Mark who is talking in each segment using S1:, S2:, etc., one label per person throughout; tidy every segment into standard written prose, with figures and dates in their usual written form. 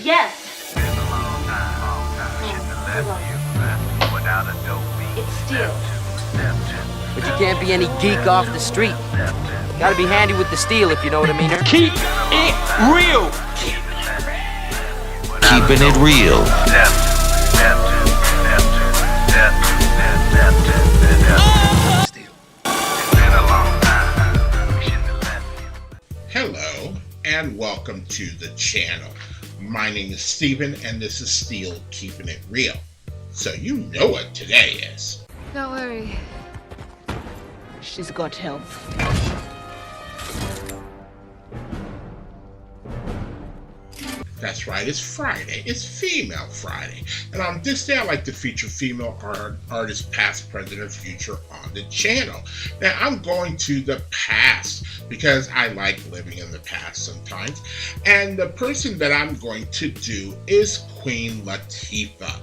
S1: Yes.
S2: Been a long time. Shouldn't have left you without a dope beat.
S1: It's steel.
S3: But you can't be any geek off the street. Gotta be handy with the steel, if you know what I mean.
S4: Keep it real.
S5: Keeping it real.
S6: Hello and welcome to the channel. My name is Steven and this is Steel Keeping It Real. So you know what today is.
S7: Don't worry. She's got help.
S6: That's right, it's Friday. It's Female Friday. And on this day, I like to feature female artists, past, present, and future on the channel. Now, I'm going to the past because I like living in the past sometimes. And the person that I'm going to do is Queen Latifah.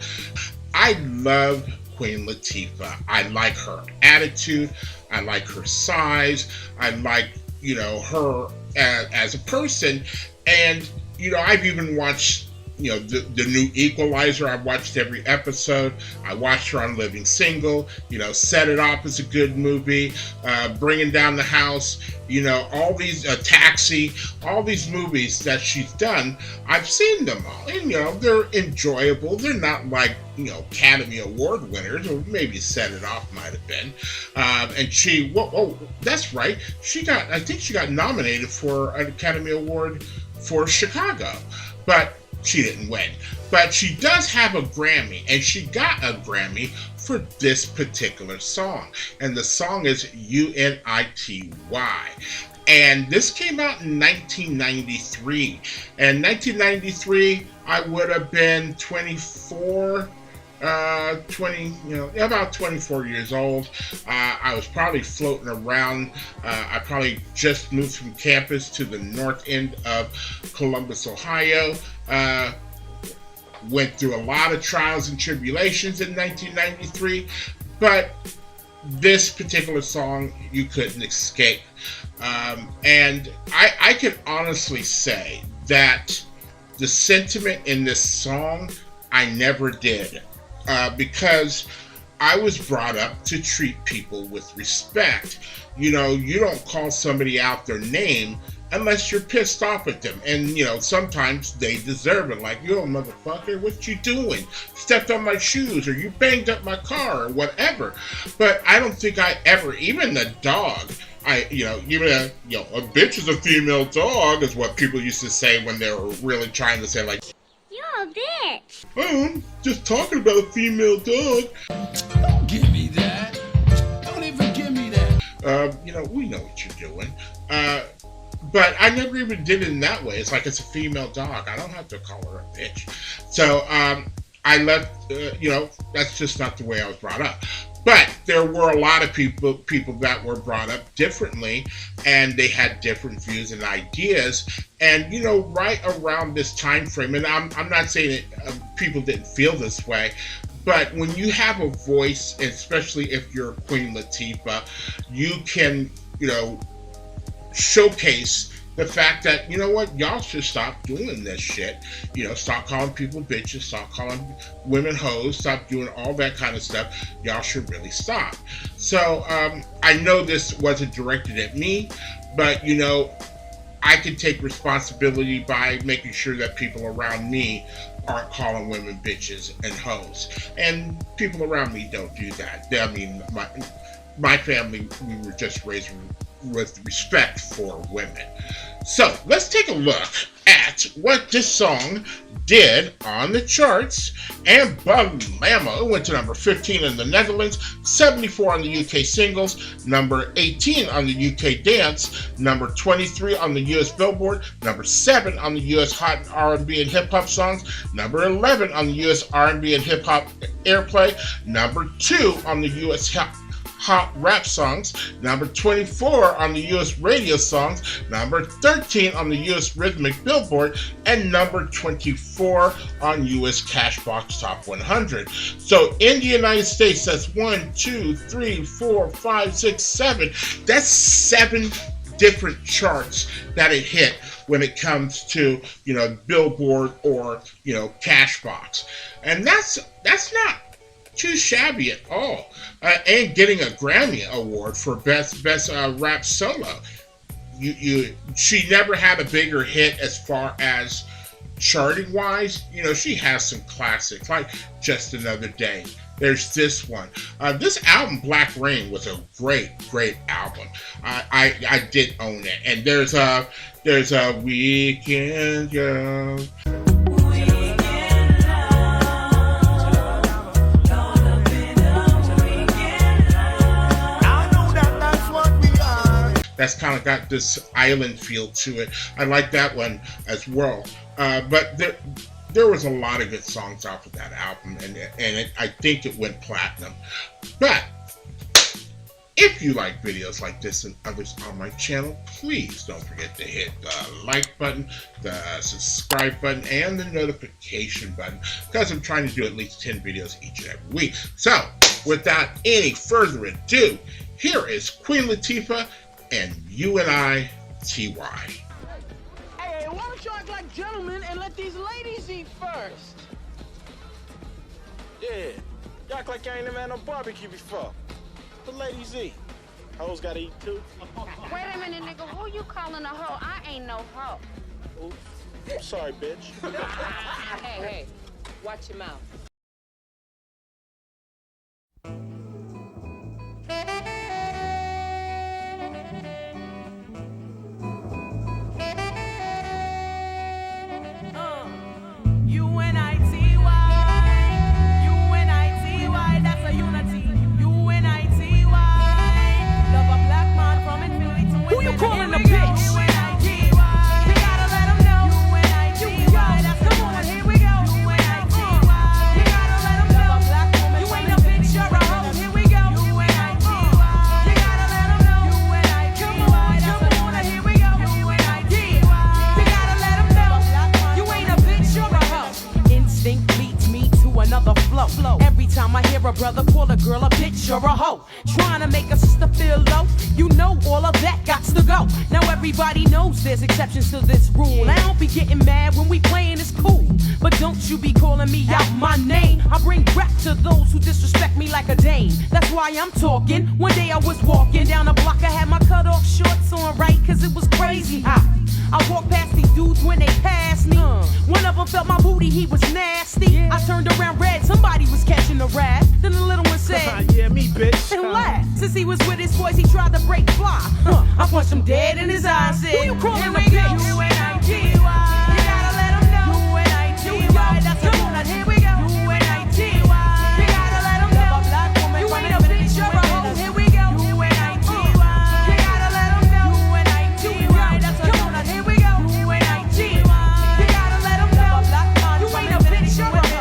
S6: I love Queen Latifah. I like her attitude. I like her size. I like, her as a person. And I've even watched, the new Equalizer. I've watched every episode. I watched her on Living Single. Set It Off is a good movie. Bringing Down the House. All these, Taxi. All these movies that she's done. I've seen them all. And, they're enjoyable. They're not like, Academy Award winners. Or maybe Set It Off might have been. And she, that's right. I think she got nominated for an Academy Award for Chicago, but she didn't win. But she does have a Grammy, and she got a Grammy for this particular song. And the song is Unity. And this came out in 1993. And 1993, I would have been 24, about 24 years old. I was probably floating around. I probably just moved from campus to the north end of Columbus, Ohio. Went through a lot of trials and tribulations in 1993, but this particular song you couldn't escape. And I can honestly say that the sentiment in this song I never did. Because I was brought up to treat people with respect. You don't call somebody out their name unless you're pissed off at them. And, sometimes they deserve it. Like, yo, motherfucker, what you doing? Stepped on my shoes, or you banged up my car, or whatever. But I don't think I ever, even the dog, a bitch is a female dog, is what people used to say when they were really trying to say, like,
S8: you're a bitch.
S6: Oh, just talking about a female dog.
S4: Don't give me that. Don't even give me that.
S6: We know what you're doing. But I never even did it in that way. It's like it's a female dog. I don't have to call her a bitch. So I left, that's just not the way I was brought up. But there were a lot of people that were brought up differently, and they had different views and ideas. And, right around this time frame, and I'm not saying that people didn't feel this way, but when you have a voice, especially if you're Queen Latifah, you can, showcase the fact that, y'all should stop doing this shit. Stop calling people bitches, stop calling women hoes, stop doing all that kind of stuff. Y'all should really stop. So, I know this wasn't directed at me, but, I can take responsibility by making sure that people around me aren't calling women bitches and hoes. And people around me don't do that. I mean, my family, we were just raised with respect for women. So let's take a look at what this song did on the charts. And Blammo went to number 15 in the Netherlands, 74 on the UK singles, number 18 on the UK dance, number 23 on the US Billboard, number 7 on the US Hot R&B and Hip Hop songs, number 11 on the US R&B and Hip Hop airplay, number 2 on the US Hot Rap songs, number 24 on the US radio songs, number 13 on the US Rhythmic Billboard, and number 24 on US Cashbox Top 100. So in the United States, that's 1, 2, 3, 4, 5, 6, 7. That's 7 different charts that it hit when it comes to, you know, Billboard or, you know, Cashbox. And that's not too shabby at all. And getting a Grammy Award for best rap solo. She never had a bigger hit as far as charting wise. You know, she has some classics like Just Another Day. There's this one. This album, Black Rain, was a great album. I did own it. And there's a Weekend Girl. That's kind of got this island feel to it. I like that one as well. But there was a lot of good songs off of that album, and I think it went platinum. But if you like videos like this and others on my channel, please don't forget to hit the like button, the subscribe button, and the notification button, because I'm trying to do at least 10 videos each and every week. So, without any further ado, here is Queen Latifah and UNITY.
S1: Hey, why don't you act like gentlemen and let these ladies eat first?
S5: Yeah, you act like I ain't never had no barbecue before. The ladies eat. Hoes gotta eat too.
S9: Wait a minute, nigga. Who you calling a hoe? I ain't no hoe.
S5: Oops. I'm sorry, bitch.
S9: Hey, watch your mouth.
S10: Every time I hear a brother call a girl a bitch or a hoe, trying to make a sister feel low, you know all of that gots to go. Now everybody knows there's exceptions to this rule. I don't be getting mad when we playing, it's cool, but don't you be calling me out my name. I bring rap to those who disrespect me like a dame. That's why I'm talking. One day I was walking down the block, I had my cut off shorts on, right, cause it was crazy hot. I walked past these dudes when they passed me. One of them felt my booty, he was nasty. I turned around red, somebody was catching a rat. Then the little one said,
S5: yeah, me, bitch.
S10: And laughed. Since he was with his boys, he tried to break fly. I punched him dead in his eyes, said, who you calling a bitch? UNITY. You gotta let him know. UNITY. That's come on, here we go. UNITY. You gotta let him know. You ain't a bitch, you're a hoe. Here we go. UNITY. You gotta let him know. UNITY. That's come on, here we go. UNITY. You gotta let him know. You ain't a bitch, you're a hoe.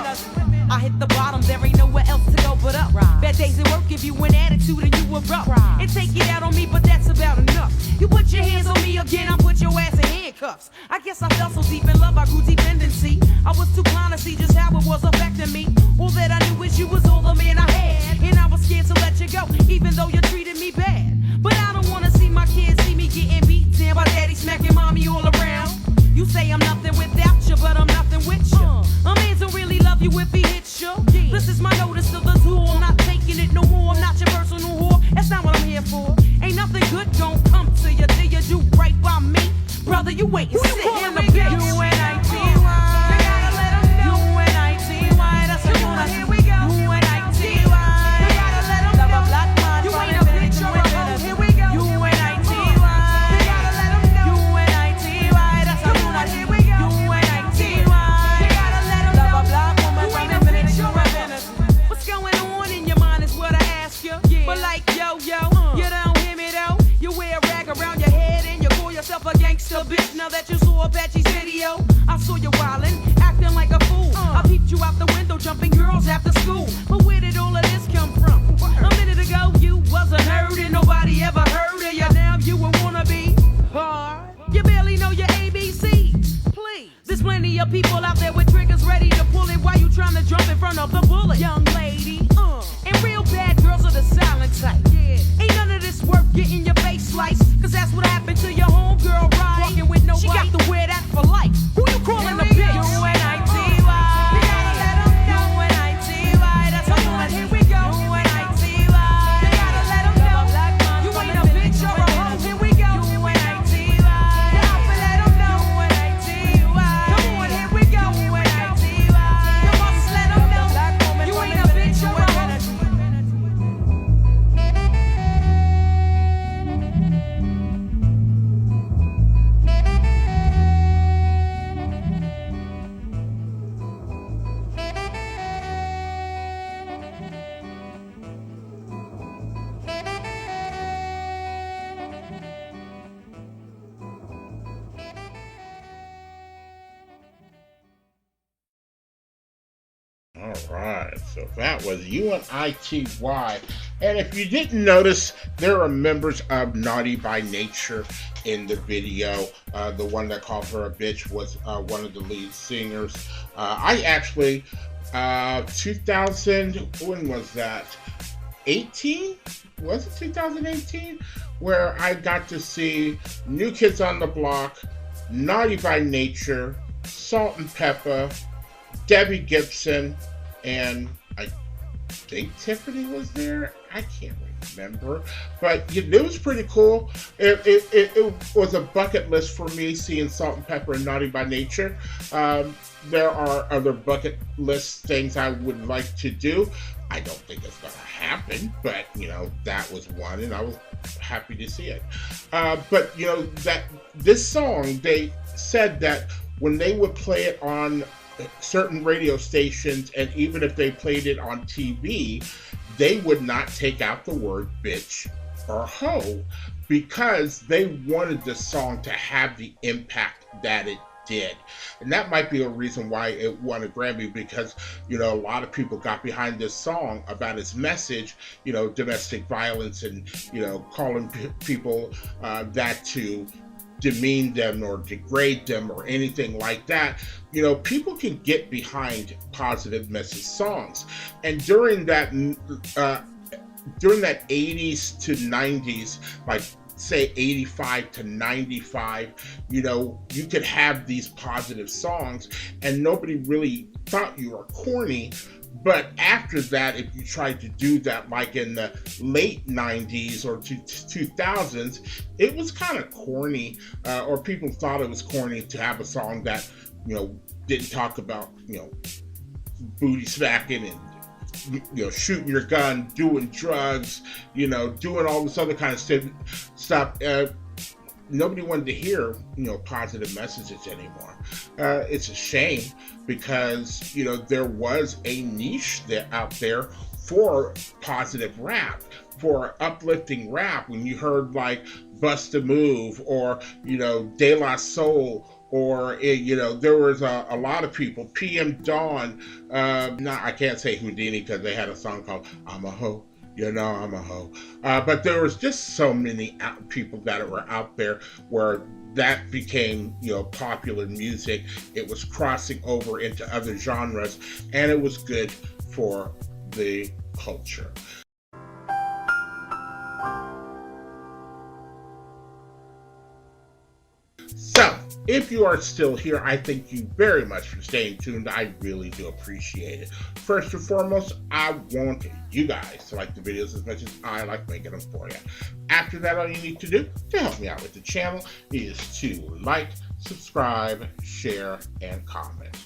S10: I hit the bottom, there ain't nowhere else to go but up. Bad days at work give you an attitude and you erupt. And take it out on me, but that's about enough. You put your hands on me again, I put your ass in handcuffs. I guess I fell so deep in love, I grew dependency. I was too blind to see just how it was affecting me. All that I knew is you was all the man I had, and I was scared to let you go, even though you treated me bad. But I don't wanna see my kids see me getting beat down by daddy smacking mommy all around. You say I'm nothing without you, but I'm nothing with you. A man don't really love you if he hits you. This is my notice to the tool. I'm not taking it no more. I'm not your personal whore. That's not what I'm here for. Ain't nothing good gon' come to you till you do right by me. Brother, you wait and sit in the bitch. UNITY. You gotta let him know. UNITY. That's come on, here we go. UNITY. You gotta let him know. You ain't a bitch or a hoe. Here we go. UNITY. You gotta let him know. UNITY. That's come on, here we go. UNITY. You gotta let him know. You ain't a bitch or a hoe. What's going on in your mind is what I ask you. But like yo, you don't hear me though. You wear a rag around your head and you call yourself a gangster bitch. Now that you saw Apache's video, I saw you wildin', acting like a fool. I peeped you out the window, jumping girls after school. But where did all of this come from? A minute ago you wasn't heard and nobody ever heard of you. Now you a wannabe hard. You barely know your ABCs. Please, there's plenty of people out there with triggers ready to pull it while you trying to jump in front of the bullet. Young lady, and real bad girls are the silent type. Ain't none of this worth getting your face sliced, cause that's what happened to your homegirl, right? Walking with nobody. She got to wear that for life. Who you calling a bitch? U-N-I-T-Y. You gotta let them know. U-N-I-T-Y. That's what I'm doing. Here we go. U-N-I-T-Y. You gotta let them know. You ain't a bitch or a hoe. Here we go. U-N-I-T-Y. You gotta let them know. U-N-I-T-Y. Come on, here we go. U-N-I-T-Y. You must let them know. You ain't a bitch or a hoe.
S6: All right, so that was U-N-I-T-Y. And if you didn't notice, there are members of Naughty by Nature in the video. The one that called her a bitch was one of the lead singers. I actually, 2000, when was that? 18? Was it 2018? Where I got to see New Kids on the Block, Naughty by Nature, Salt and Pepper, Debbie Gibson, and I think Tiffany was there. I can't remember, but it was pretty cool. It was a bucket list for me seeing Salt and Pepper and Naughty by Nature. There are other bucket list things I would like to do. I don't think it's going to happen, but you know, that was one, and I was happy to see it. But you know, that this song, they said that when they would play it on certain radio stations, and even if they played it on TV, they would not take out the word bitch or hoe, because they wanted the song to have the impact that it did. And that might be a reason why it won a Grammy, because you know, a lot of people got behind this song about its message, you know, domestic violence, and you know, calling people that to demean them or degrade them or anything like that. You know, people can get behind positive message songs. And during that 80s to 90s, like say 85 to 95, you know, you could have these positive songs and nobody really thought you were corny. But after that, if you tried to do that, like in the late 90s or 2000s, it was kind of corny, or people thought it was corny to have a song that, you know, didn't talk about, you know, booty smacking and, you know, shooting your gun, doing drugs, you know, doing all this other kind of stuff. Nobody wanted to hear, you know, positive messages anymore. It's a shame, because, you know, there was a niche out there for positive rap, for uplifting rap. When you heard like Bust a Move or, you know, De La Soul, or, you know, there was a lot of people, PM Dawn, I can't say Houdini because they had a song called I'm a Hoe. You know, I'm a hoe. But there was just so many people that were out there where that became, you know, popular music. It was crossing over into other genres, and it was good for the culture. So, if you are still here, I thank you very much for staying tuned. I really do appreciate it. First and foremost, I want you guys to like the videos as much as I like making them for you. After that, all you need to do to help me out with the channel is to like, subscribe, share, and comment.